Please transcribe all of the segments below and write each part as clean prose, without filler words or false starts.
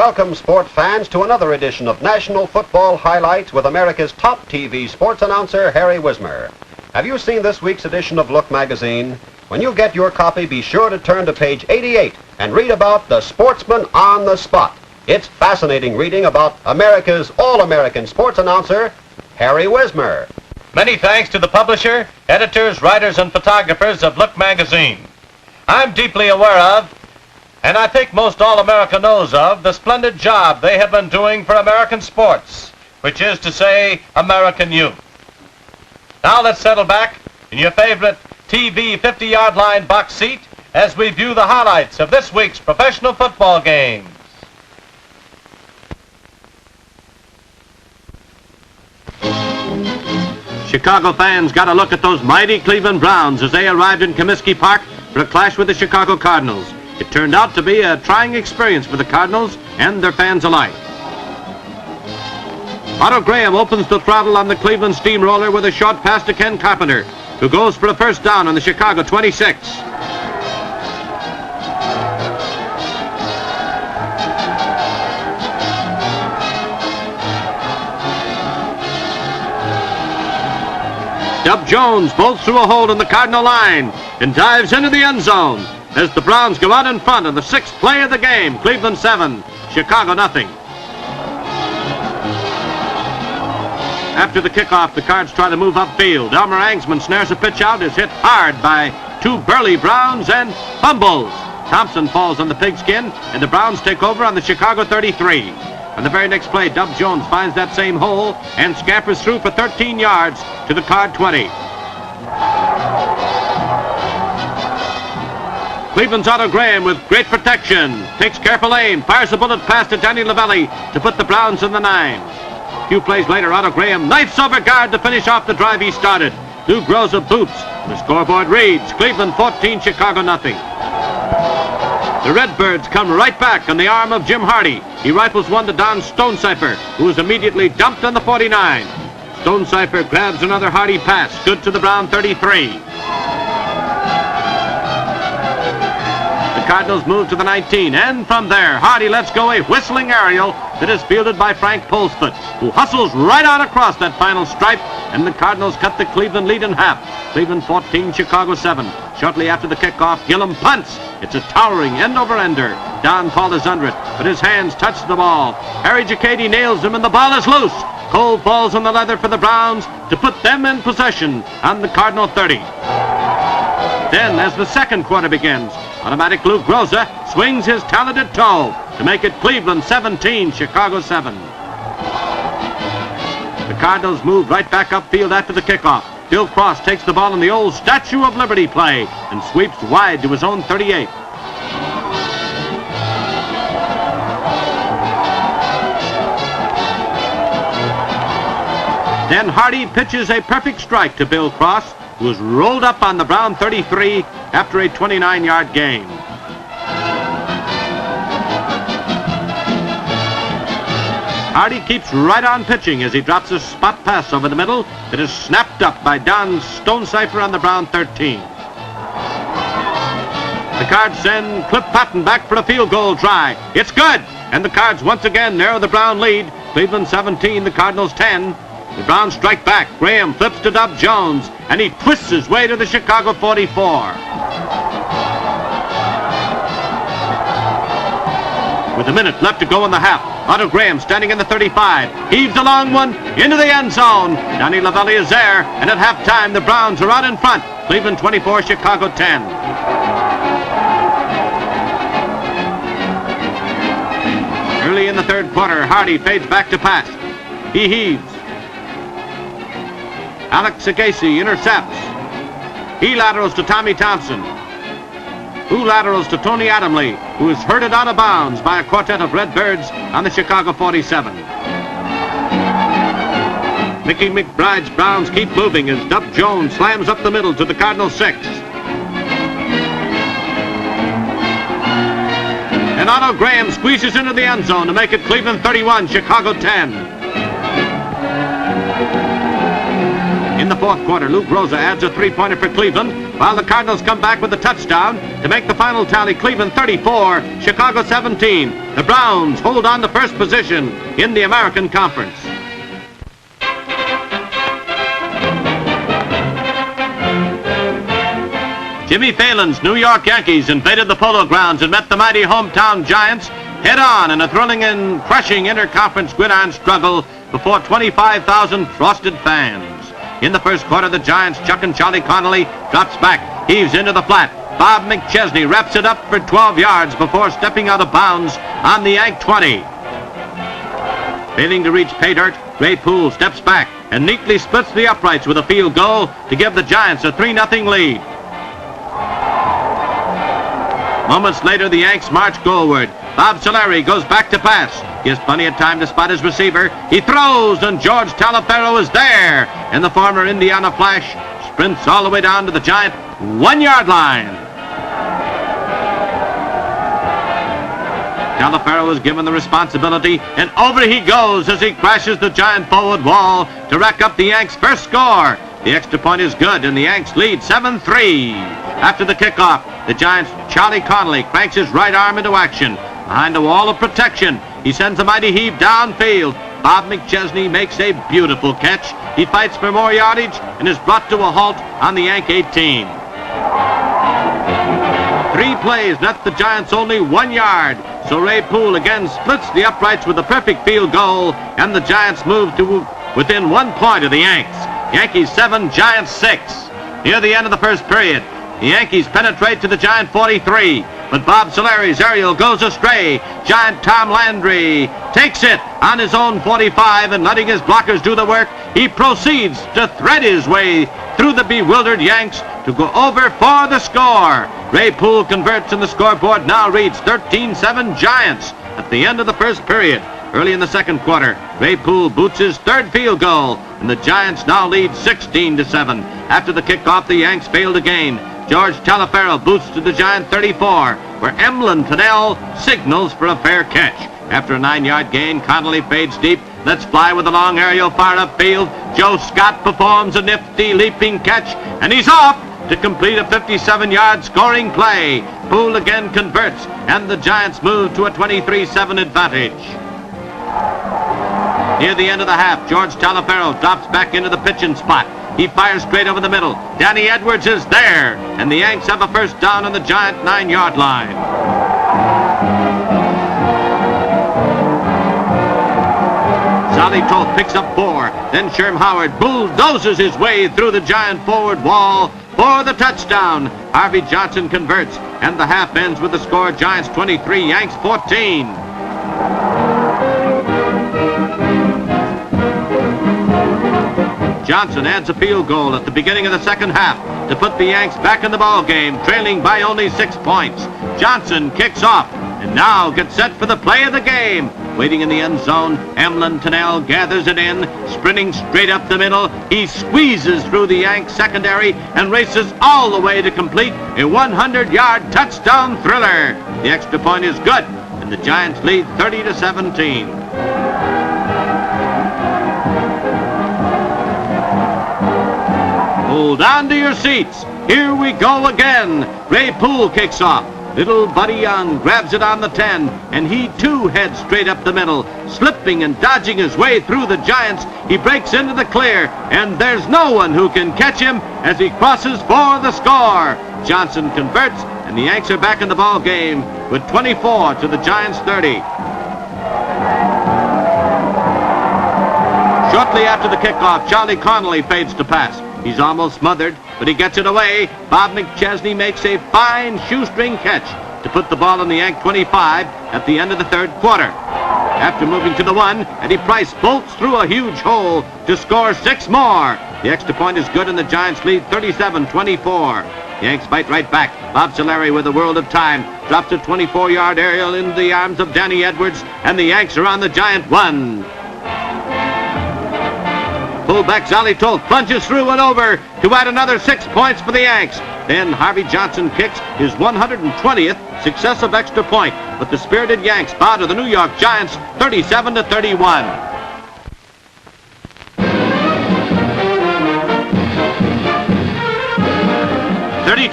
Welcome, sport fans, to another edition of National Football Highlights with America's top TV sports announcer, Harry Wismer. Have you seen this week's edition of Look magazine? When you get your copy, be sure to turn to page 88 and read about the sportsman on the spot. It's fascinating reading about America's all-American sports announcer, Harry Wismer. Many thanks to the publisher, editors, writers, and photographers of Look magazine. I'm deeply aware of, and I think most all America knows of, the splendid job they have been doing for American sports, which is to say, American youth. Now let's settle back in your favorite TV 50-yard line box seat as we view the highlights of this week's professional football games. Chicago fans got a look at those mighty Cleveland Browns as they arrived in Comiskey Park for a clash with the Chicago Cardinals. It turned out to be a trying experience for the Cardinals and their fans alike. Otto Graham opens the throttle on the Cleveland steamroller with a short pass to Ken Carpenter, who goes for a first down on the Chicago 26. Dub Jones bolts through a hole in the Cardinal line and dives into the end zone as the Browns go out in front in the sixth play of the game. Cleveland 7, Chicago nothing. After the kickoff, the Cards try to move upfield. Elmer Angsman snares a pitch out, is hit hard by two burly Browns and fumbles. Thompson falls on the pigskin, and the Browns take over on the Chicago 33. On the very next play, Dub Jones finds that same hole and scampers through for 13 yards to the Card 20. Cleveland's Otto Graham with great protection takes careful aim, fires a bullet pass to Danny Lavelli to put the Browns in the 9. A few plays later, Otto Graham knifes over guard to finish off the drive he started. Lou Groza boots. The scoreboard reads Cleveland 14, Chicago nothing. The Redbirds come right back on the arm of Jim Hardy. He rifles one to Don Stonecipher, who is immediately dumped on the 49. Stonecipher grabs another Hardy pass, good to the Brown 33. The Cardinals move to the 19, and from there, Hardy lets go a whistling aerial that is fielded by Frank Polsfoot, who hustles right out across that final stripe, and the Cardinals cut the Cleveland lead in half. Cleveland 14, Chicago 7. Shortly after the kickoff, Gillum punts. It's a towering end-over-ender. Don Paul is under it, but his hands touch the ball. Harry Giacchetti nails him, and the ball is loose. Cole falls on the leather for the Browns to put them in possession on the Cardinal 30. Then, as the second quarter begins, automatic Lou Groza swings his talented toe to make it Cleveland 17, Chicago 7. The Cardinals move right back upfield after the kickoff. Bill Cross takes the ball in the old Statue of Liberty play and sweeps wide to his own 38. Then Hardy pitches a perfect strike to Bill Cross, who is rolled up on the Brown 33 after a 29-yard gain. Hardy keeps right on pitching as he drops a spot pass over the middle that is snapped up by Don Stonecipher on the Brown 13. The Cards send Cliff Patton back for a field goal try. It's good, and the Cards once again narrow the Brown lead. Cleveland 17, the Cardinals 10. The Browns strike back. Graham flips to Dub Jones, and he twists his way to the Chicago 44. With a minute left to go in the half, Otto Graham standing in the 35, heaves a long one into the end zone. Danny Lavelli is there, and at halftime the Browns are out in front. Cleveland 24, Chicago 10. Early in the third quarter, Hardy fades back to pass. He heaves. Alex Sagasi intercepts. He laterals to Tommy Thompson, who laterals to Tony Adamley, who is herded out of bounds by a quartet of Redbirds on the Chicago 47. Mickey McBride's Browns keep moving as Dub Jones slams up the middle to the Cardinal 6. And Otto Graham squeezes into the end zone to make it Cleveland 31, Chicago 10. In the fourth quarter, Luke Rosa adds a three-pointer for Cleveland, while the Cardinals come back with a touchdown to make the final tally Cleveland 34, Chicago 17. The Browns hold on to first position in the American Conference. Jimmy Phelan's New York Yankees invaded the Polo Grounds and met the mighty hometown Giants head-on in a thrilling and crushing interconference gridiron struggle before 25,000 frosted fans. In the first quarter, the Giants' Chuck and Charlie Connolly drops back, heaves into the flat. Bob McChesney wraps it up for 12 yards before stepping out of bounds on the Yank 20. Failing to reach pay dirt, Ray Poole steps back and neatly splits the uprights with a field goal to give the Giants a 3-0 lead. Moments later, the Yanks march goalward. Bob Solari goes back to pass. He has plenty of time to spot his receiver. He throws, and George Taliaferro is there. And the former Indiana Flash sprints all the way down to the Giant 1-yard line. Taliaferro is given the responsibility, and over he goes as he crashes the Giant forward wall to rack up the Yanks' first score. The extra point is good, and the Yanks lead 7-3. After the kickoff, the Giants' Charlie Connolly cranks his right arm into action. Behind a wall of protection, he sends a mighty heave downfield. Bob McChesney makes a beautiful catch. He fights for more yardage and is brought to a halt on the Yank 18. 3 plays net the Giants only 1 yard. So Ray Poole again splits the uprights with a perfect field goal, and the Giants move to within 1 point of the Yanks. Yankees 7, Giants 6. Near the end of the first period, the Yankees penetrate to the Giant 43, but Bob Solari's aerial goes astray. Giant Tom Landry takes it on his own 45, and letting his blockers do the work, he proceeds to thread his way through the bewildered Yanks to go over for the score. Ray Poole converts, and the scoreboard now reads 13-7 Giants at the end of the first period. Early in the second quarter, Ray Poole boots his third field goal, and the Giants now lead 16-7. After the kickoff, the Yanks failed again. George Taliaferro boots to the Giant 34, where Emlyn Tunnell signals for a fair catch. After a 9-yard gain, Connolly fades deep, lets fly with a long aerial far upfield. Joe Scott performs a nifty leaping catch, and he's off to complete a 57-yard scoring play. Poole again converts, and the Giants move to a 23-7 advantage. Near the end of the half, George Taliaferro drops back into the pitching spot. He fires straight over the middle. Danny Edwards is there, and the Yanks have a first down on the Giant 9-yard line. Sally Toth picks up 4. Then Sherm Howard bulldozes his way through the Giant forward wall for the touchdown. Harvey Johnson converts, and the half ends with the score Giants 23, Yanks 14. Johnson adds a field goal at the beginning of the second half to put the Yanks back in the ball game, trailing by only 6 points. Johnson kicks off and now gets set for the play of the game. Waiting in the end zone, Emlyn Tunnell gathers it in, sprinting straight up the middle. He squeezes through the Yanks secondary and races all the way to complete a 100-yard touchdown thriller. The extra point is good, and the Giants lead 30-17. Hold on to your seats. Here we go again. Ray Poole kicks off. Little Buddy Young grabs it on the 10, and he too heads straight up the middle. Slipping and dodging his way through the Giants, he breaks into the clear, and there's no one who can catch him as he crosses for the score. Johnson converts, and the Yanks are back in the ball game with 24 to the Giants 30. Shortly after the kickoff, Charlie Connolly fades to pass. He's almost smothered, but he gets it away. Bob McChesney makes a fine shoestring catch to put the ball on the Yank 25 at the end of the third quarter. After moving to the 1, Eddie Price bolts through a huge hole to score 6 more. The extra point is good, and the Giants lead 37-24. The Yanks fight right back. Bob Solari, with a world of time, drops a 24-yard aerial into the arms of Danny Edwards, and the Yanks are on the Giant 1. Fullback Sally Toth plunges through and over to add another 6 points for the Yanks. Then Harvey Johnson kicks his 120th successive extra point, but the spirited Yanks bow to the New York Giants 37-31.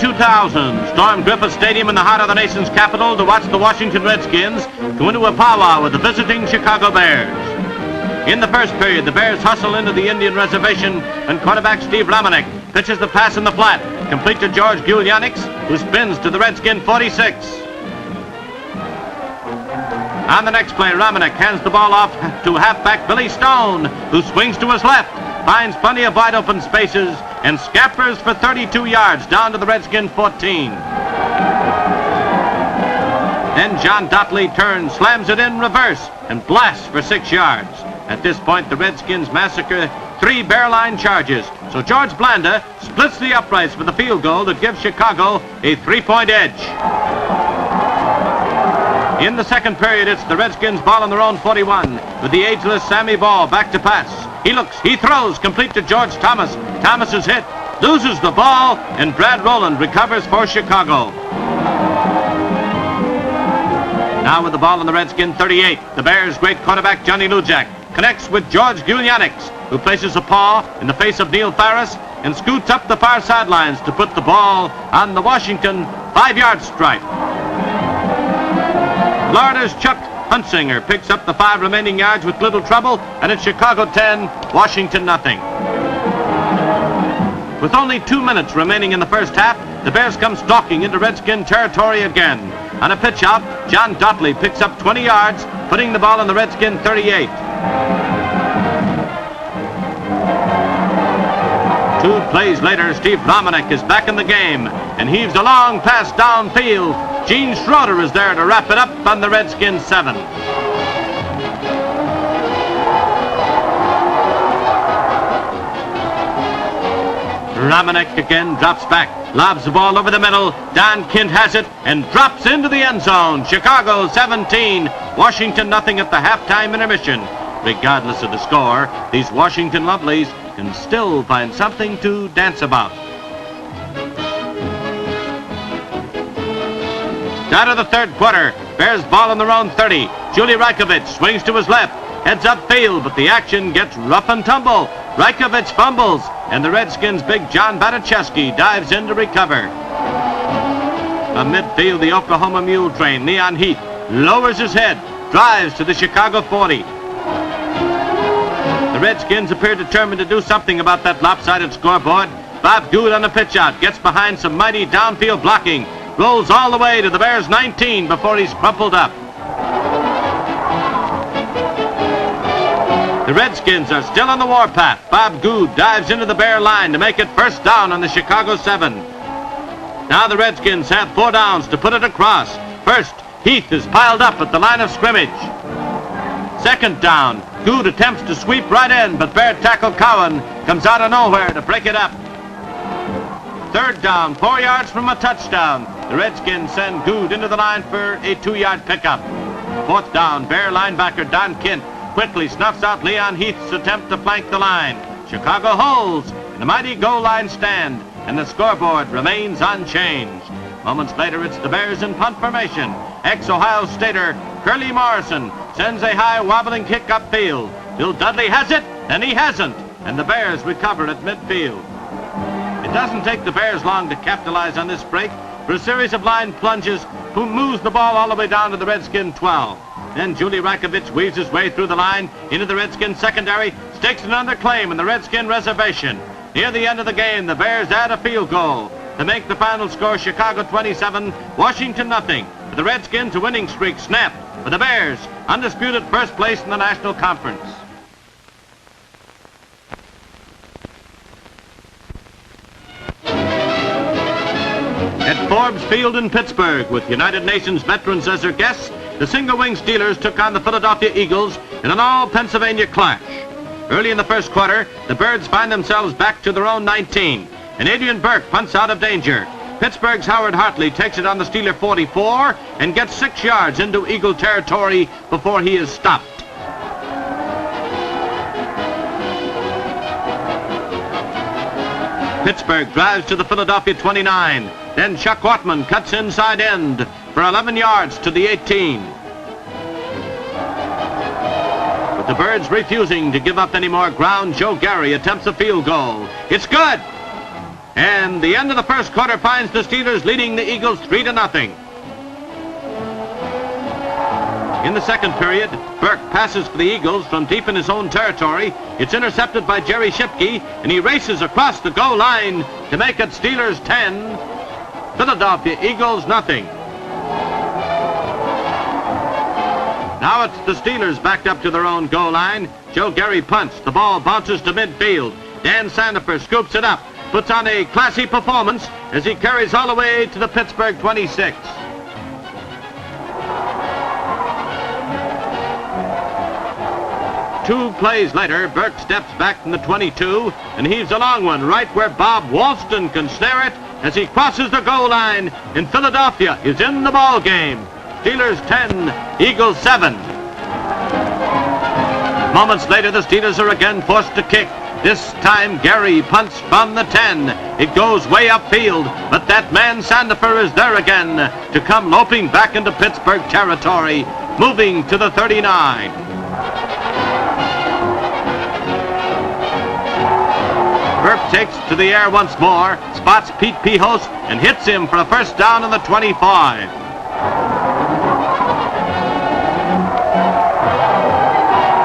32,000 stormed Griffith Stadium in the heart of the nation's capital to watch the Washington Redskins go into a powwow with the visiting Chicago Bears. In the first period, the Bears hustle into the Indian Reservation and quarterback Steve Romanek pitches the pass in the flat, complete to York Yanks, who spins to the Redskin 46. On the next play, Romanek hands the ball off to halfback Billy Stone, who swings to his left, finds plenty of wide open spaces, and scampers for 32 yards down to the Redskin 14. Then John Dotley turns, slams it in reverse, and blasts for 6 yards. At this point, the Redskins massacre 3 bear line charges, so George Blanda splits the uprights for the field goal that gives Chicago a 3-point edge. In the second period, it's the Redskins' ball on their own 41, with the ageless Sammy Ball back to pass. He looks, he throws, complete to George Thomas. Thomas is hit, loses the ball, and Brad Rowland recovers for Chicago. Now with the ball on the Redskin 38, the Bears' great quarterback Johnny Lujak connects with York Yanks, who places a paw in the face of Neil Farris and scoots up the far sidelines to put the ball on the Washington 5-yard stripe. Florida's Chuck Hunsinger picks up the 5 remaining yards with little trouble, and it's Chicago 10, Washington nothing. With only 2 minutes remaining in the first half, the Bears come stalking into Redskin territory again. On a pitch out, John Dotley picks up 20 yards, putting the ball on the Redskin 38. 2 plays later, Steve Romanek is back in the game and heaves a long pass downfield. Gene Schroeder is there to wrap it up on the Redskins 7. Romanek again drops back, lobs the ball over the middle. Don Kent has it and drops into the end zone. Chicago 17, Washington nothing at the halftime intermission. Regardless of the score, these Washington lovelies can still find something to dance about. Start of the third quarter, Bears ball on their own 30. Julie Rykovich swings to his left, heads upfield, but the action gets rough and tumble. Rykovich fumbles, and the Redskins' big John Batichewski dives in to recover. From midfield, the Oklahoma Mule Train, Leon Heath, lowers his head, drives to the Chicago 40. The Redskins appear determined to do something about that lopsided scoreboard. Bob Good on the pitch out, gets behind some mighty downfield blocking, rolls all the way to the Bears' 19 before he's crumpled up. The Redskins are still on the warpath. Bob Good dives into the Bear line to make it first down on the Chicago 7. Now the Redskins have 4 downs to put it across. First, Heath is piled up at the line of scrimmage. Second down, Good attempts to sweep right in, but Bear tackle Cowan comes out of nowhere to break it up. Third down, 4 yards from a touchdown. The Redskins send Good into the line for a 2-yard pickup. Fourth down, Bear linebacker Don Kent quickly snuffs out Leon Heath's attempt to flank the line. Chicago holds in a mighty goal line stand, and the scoreboard remains unchanged. Moments later, it's the Bears in punt formation. Ex-Ohio Stater Curly Morrison sends a high wobbling kick upfield. Bill Dudley has it, then he hasn't, and the Bears recover at midfield. It doesn't take the Bears long to capitalize on this break for a series of line plunges who moves the ball all the way down to the Redskin 12. Then Julie Rykovich weaves his way through the line into the Redskin secondary, stakes another claim in the Redskin reservation. Near the end of the game, the Bears add a field goal to make the final score Chicago 27, Washington nothing. For the Redskins, a winning streak snapped. For the Bears, undisputed first place in the National Conference. At Forbes Field in Pittsburgh, with United Nations veterans as their guests, the single-wing Steelers took on the Philadelphia Eagles in an all-Pennsylvania clash. Early in the first quarter, the Birds find themselves back to their own 19, and Adrian Burke punts out of danger. Pittsburgh's Howard Hartley takes it on the Steeler 44 and gets 6 yards into Eagle territory before he is stopped. Pittsburgh drives to the Philadelphia 29. Then Chuck Ortman cuts inside end for 11 yards to the 18. With the Birds refusing to give up any more ground, Joe Gary attempts a field goal. It's good! And the end of the first quarter finds the Steelers leading the Eagles 3-0. In the second period, Burke passes for the Eagles from deep in his own territory. It's intercepted by Jerry Shipke, and he races across the goal line to make it Steelers 10, Philadelphia Eagles nothing. Now it's the Steelers backed up to their own goal line. Joe Gary punts. The ball bounces to midfield. Dan Sandifer scoops it up, puts on a classy performance as he carries all the way to the Pittsburgh 26. Two plays later, Burke steps back from the 22 and heaves a long one right where Bob Walston can snare it as he crosses the goal line, and Philadelphia is in the ball game. Steelers 10, Eagles 7. Moments later, the Steelers are again forced to kick. This time, Gary punts from the 10. It goes way upfield, but that man Sandifer is there again to come loping back into Pittsburgh territory, moving to the 39. Burke takes to the air once more, spots Pete Pihos, and hits him for a first down on the 25.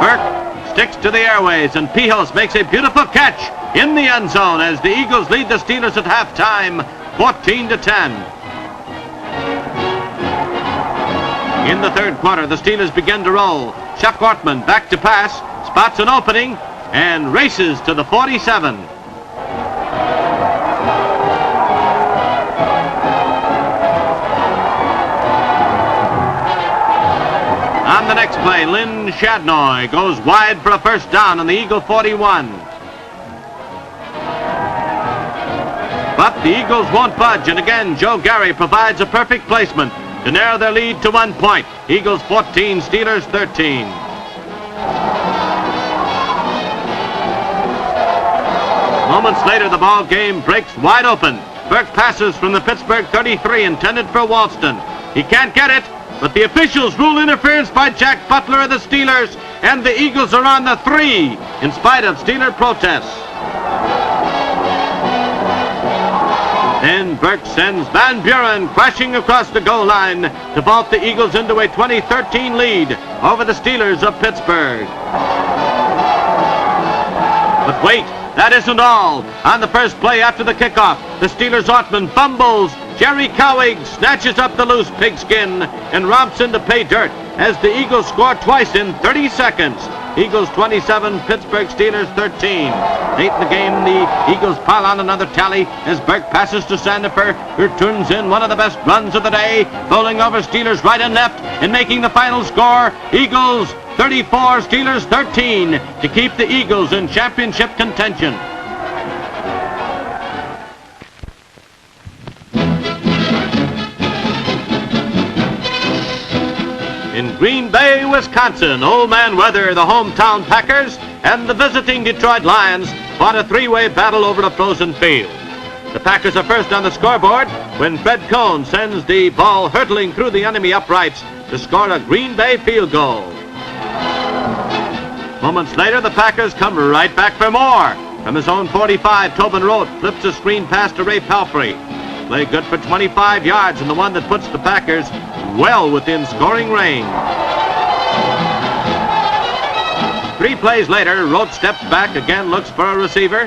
Burke sticks to the airways, and Pihos makes a beautiful catch in the end zone as the Eagles lead the Steelers at halftime, 14-10. In the third quarter, the Steelers begin to roll. Chuck Ortman back to pass, spots an opening, and races to the 47. On the next play, Lynn Shadnoy goes wide for a first down on the Eagle 41. But the Eagles won't budge, and again, Joe Gary provides a perfect placement to narrow their lead to 1 point. Eagles 14, Steelers 13. Moments later, the ball game breaks wide open. Burke passes from the Pittsburgh 33, intended for Walston. He can't get it, but the officials rule interference by Jack Butler of the Steelers, and the Eagles are on the 3 in spite of Steeler protests. Then Burke sends Van Buren crashing across the goal line to vault the Eagles into a 20-13 lead over the Steelers of Pittsburgh. But wait, that isn't all. On the first play after the kickoff, the Steelers' Ortman fumbles. Jerry Cowig snatches up the loose pigskin and romps in to pay dirt as the Eagles score twice in 30 seconds. Eagles 27, Pittsburgh Steelers 13. Late in the game, the Eagles pile on another tally as Burke passes to Sandifer, who turns in one of the best runs of the day, bowling over Steelers right and left and making the final score, Eagles 34, Steelers 13, to keep the Eagles in championship contention. In Green Bay, Wisconsin, Old Man Weather, the hometown Packers, and the visiting Detroit Lions fought a three-way battle over a frozen field. The Packers are first on the scoreboard when Fred Cohn sends the ball hurtling through the enemy uprights to score a Green Bay field goal. Moments later, the Packers come right back for more. From his own 45, Tobin Rote flips a screen pass to Ray Palfrey. Play good for 25 yards, and the one that puts the Packers well within scoring range. 3 plays later, Rote steps back, again looks for a receiver.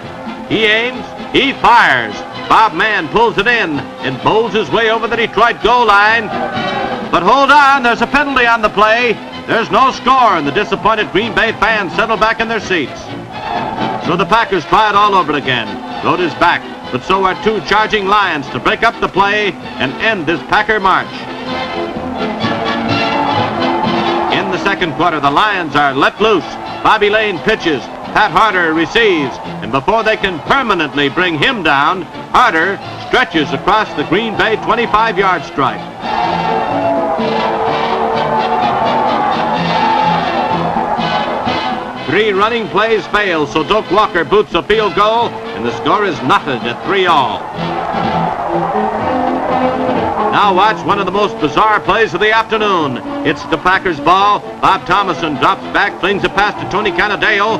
He aims, he fires. Bob Mann pulls it in and bowls his way over the Detroit goal line. But hold on, there's a penalty on the play. There's no score, and the disappointed Green Bay fans settle back in their seats. So the Packers try it all over again. Rote is back, but so are 2 charging Lions to break up the play and end this Packer march. In the second quarter, the Lions are let loose. Bobby Lane pitches, Pat Harder receives, and before they can permanently bring him down, Harder stretches across the Green Bay 25-yard stripe. Three running plays fail, so Doak Walker boots a field goal, and the score is knotted at 3-all. Now watch one of the most bizarre plays of the afternoon. It's the Packers' ball. Bob Thomason drops back, flings a pass to Tony Canadeo.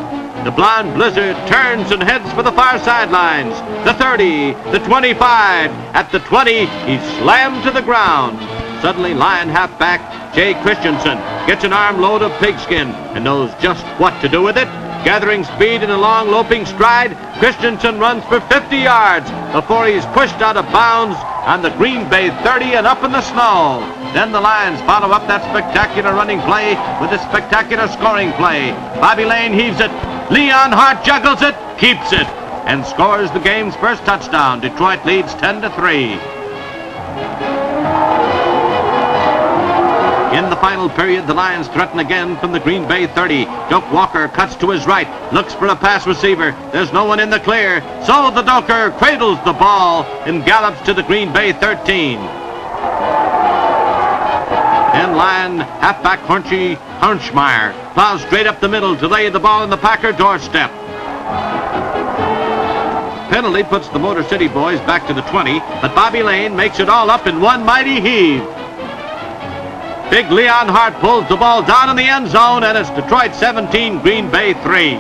The blonde blizzard turns and heads for the far sidelines. The 30, the 25. At the 20, he's slammed to the ground. Suddenly, Lion halfback Jay Christensen gets an armload of pigskin and knows just what to do with it. Gathering speed in a long loping stride, Christensen runs for 50 yards before he's pushed out of bounds on the Green Bay 30 and up in the snow. Then the Lions follow up that spectacular running play with a spectacular scoring play. Bobby Lane heaves it. Leon Hart juggles it, keeps it, and scores the game's first touchdown. Detroit leads 10-3. In the final period, the Lions threaten again from the Green Bay 30. Doak Walker cuts to his right, looks for a pass receiver. There's no one in the clear. So the Doker cradles the ball and gallops to the Green Bay 13. Then Lion halfback Hornchy Hornschmeyer plows straight up the middle to lay the ball in the Packer doorstep. Penalty puts the Motor City boys back to the 20, but Bobby Lane makes it all up in one mighty heave. Big Leon Hart pulls the ball down in the end zone, and it's Detroit 17, Green Bay 3.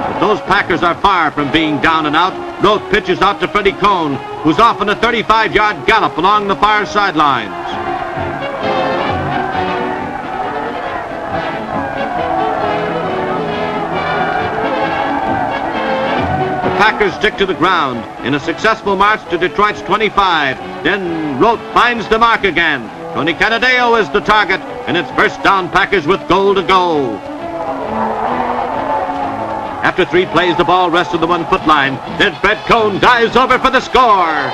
But those Packers are far from being down and out. Rote pitches out to Freddie Cohn, who's off on a 35-yard gallop along the far sidelines. Packers stick to the ground in a successful march to Detroit's 25. Then Rote finds the mark again. Tony Canadeo is the target, and it's first down Packers with goal to go. After 3 plays, the ball rests on the 1-foot line. Then Fred Cohn dives over for the score.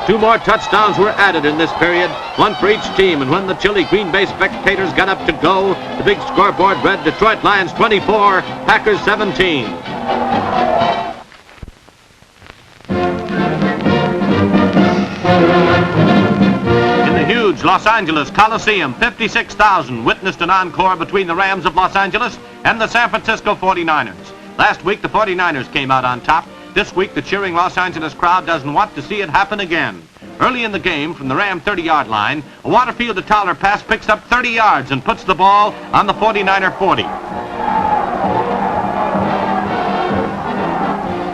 2 more touchdowns were added in this period, 1 for each team, and when the chilly Green Bay spectators got up to go, the big scoreboard read Detroit Lions 24, Packers 17. Los Angeles Coliseum, 56,000 witnessed an encore between the Rams of Los Angeles and the San Francisco 49ers. Last week, the 49ers came out on top. This week, the cheering Los Angeles crowd doesn't want to see it happen again. Early in the game, from the Ram 30-yard line, a Waterfield to Towler pass picks up 30 yards and puts the ball on the 49er 40.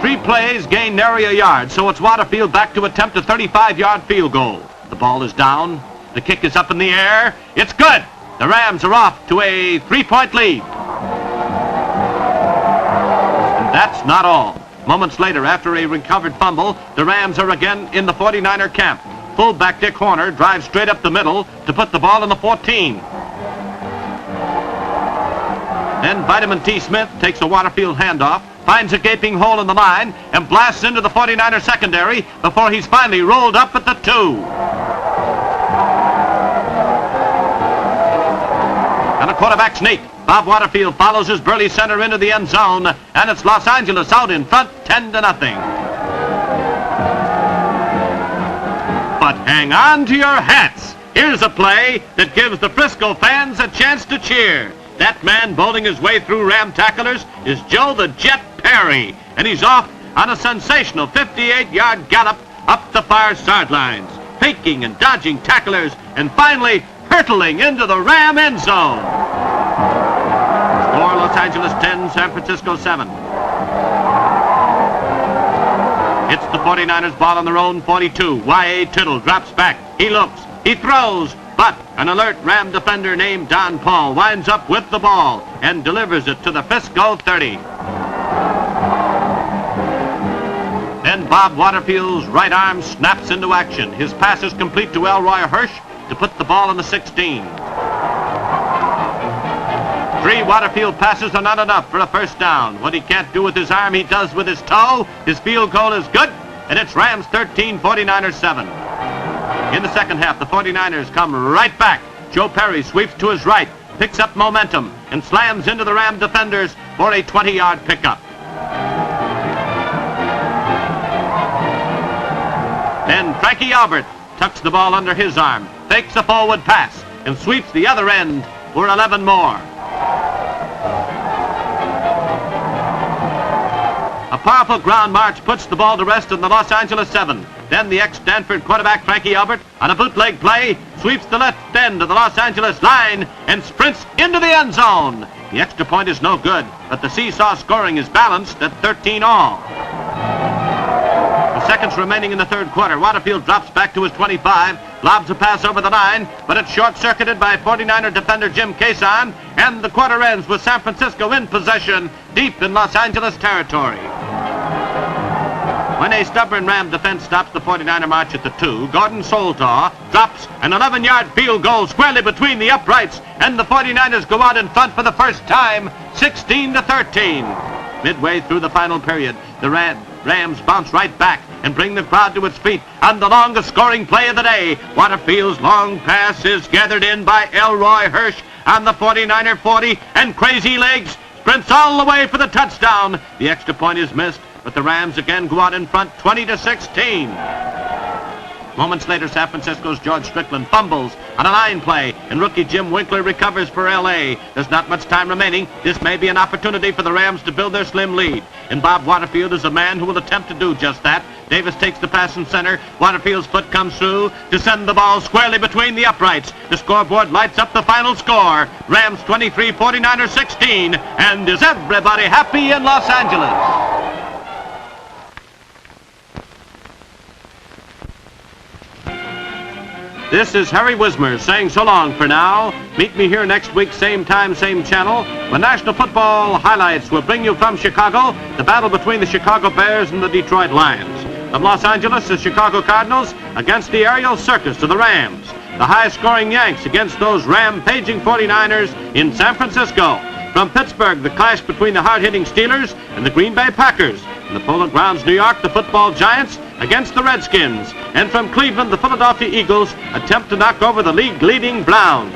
3 plays gain nary a yard, so it's Waterfield back to attempt a 35-yard field goal. The ball is down. The kick is up in the air. It's good. The Rams are off to a 3-point lead. And that's not all. Moments later, after a recovered fumble, the Rams are again in the 49er camp. Fullback Dick Horner drives straight up the middle to put the ball in the 14. Then Vitamin T. Smith takes a Waterfield handoff, finds a gaping hole in the line, and blasts into the 49er secondary before he's finally rolled up at the 2. And a quarterback sneak. Bob Waterfield follows his burly center into the end zone, and it's Los Angeles out in front, 10-0. But hang on to your hats. Here's a play that gives the Frisco fans a chance to cheer. That man bowling his way through Ram tacklers is Joe the Jet Perry, and he's off on a sensational 58-yard gallop up the far sidelines, faking and dodging tacklers, and finally hurtling into the Ram end zone. Score Los Angeles 10, San Francisco 7. It's the 49ers ball on their own 42. Y.A. Tittle drops back. He looks. He throws. But an alert Ram defender named Don Paul winds up with the ball and delivers it to the Frisco 30. Then Bob Waterfield's right arm snaps into action. His pass is complete to Elroy Hirsch to put the ball in the 16. 3 Waterfield passes are not enough for a first down. What he can't do with his arm, he does with his toe. His field goal is good, and it's Rams 13, 49ers 7. In the second half, the 49ers come right back. Joe Perry sweeps to his right, picks up momentum, and slams into the Ram defenders for a 20-yard pickup. Then Frankie Albert tucks the ball under his arm, fakes a forward pass, and sweeps the other end for 11 more. A powerful ground march puts the ball to rest in the Los Angeles 7. Then the ex-Stanford quarterback Frankie Albert, on a bootleg play, sweeps the left end of the Los Angeles line and sprints into the end zone. The extra point is no good, but the seesaw scoring is balanced at 13 all. With seconds remaining in the third quarter, Waterfield drops back to his 25, lobs a pass over the line, but it's short-circuited by 49er defender Jim Cason, and the quarter ends with San Francisco in possession deep in Los Angeles territory. When a stubborn Ram defense stops the 49er march at the 2, Gordon Soltaw drops an 11-yard field goal squarely between the uprights, and the 49ers go out in front for the first time, 16-13. Midway through the final period, the Rams bounce right back and bring the crowd to its feet on the longest scoring play of the day. Waterfield's long pass is gathered in by Elroy Hirsch on the 49er 40, and Crazy Legs sprints all the way for the touchdown. The extra point is missed, but the Rams again go out in front 20-16. Moments later, San Francisco's George Strickland fumbles on a line play, and rookie Jim Winkler recovers for L.A. There's not much time remaining. This may be an opportunity for the Rams to build their slim lead, and Bob Waterfield is a man who will attempt to do just that. Davis takes the pass from center. Waterfield's foot comes through to send the ball squarely between the uprights. The scoreboard lights up the final score. Rams 23, 49ers 16, and is everybody happy in Los Angeles? This is Harry Wismer saying so long for now. Meet me here next week, same time, same channel, when National Football Highlights will bring you from Chicago the battle between the Chicago Bears and the Detroit Lions. From Los Angeles, the Chicago Cardinals against the aerial circus of the Rams. The high-scoring Yanks against those rampaging 49ers in San Francisco. From Pittsburgh, the clash between the hard-hitting Steelers and the Green Bay Packers. In the Polo Grounds, New York, the football Giants against the Redskins. And from Cleveland, the Philadelphia Eagles attempt to knock over the league-leading Browns.